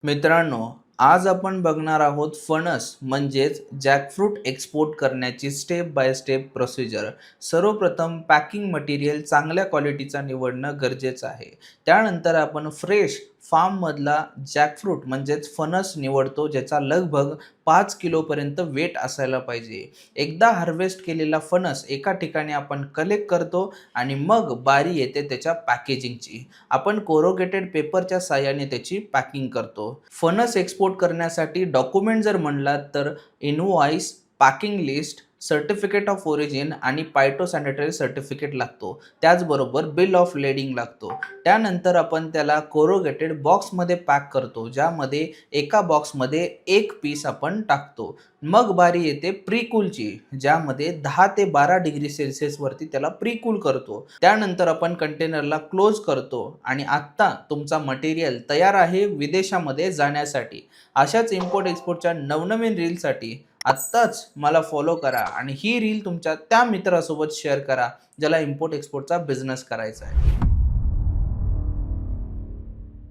मित्रांनो, आज आपण बघणार आहोत फणस म्हणजेच जॅकफ्रूट एक्सपोर्ट करण्याची स्टेप बाय स्टेप प्रोसिजर. सर्वप्रथम पॅकिंग मटेरियल चांगल्या क्वालिटीचा निवडणं गरजेचं आहे. त्यानंतर आपण फ्रेश फार्ममधला जॅकफ्रूट म्हणजेच फणस निवडतो, ज्याचा लगभग 5 किलोपर्यंत वेट असायला पाहिजे. एकदा हार्वेस्ट केलेला फणस एका ठिकाणी आपण कलेक्ट करतो आणि मग बारी येते त्याच्या पॅकेजिंगची. आपण कोरोगेटेड पेपरच्या साहाय्याने त्याची पॅकिंग करतो. फणस एक्सपोर्ट करण्यासाठी डॉक्युमेंट जर म्हणलात तर invoice, packing list, certificate of origin आणि फायटोसॅनिटरी सर्टिफिकेट लागतो. त्याचबरोबर बिल ऑफ लेडिंग लागतो. त्यानंतर आपण त्याला कोरोगेटेड बॉक्समध्ये पॅक करतो, ज्यामध्ये एका बॉक्समध्ये एक पीस आपण टाकतो. मग बारी येते प्रीकूलची, ज्यामध्ये 10 ते 12 डिग्री सेल्सिअस वरती त्याला प्रीकूल करतो. त्यानंतर आपण कंटेनरला क्लोज करतो आणि आत्ता तुमचा मटेरियल तयार आहे विदेशामध्ये जाण्यासाठी. अशाच इम्पोर्ट एक्सपोर्टच्या नवनवीन रीलसाठी आत्ताच मला फॉलो करा आणि ही रील तुमच्या त्या मित्रासोबत शेअर करा ज्याला इम्पोर्ट एक्सपोर्टचा बिझनेस करायचा आहे.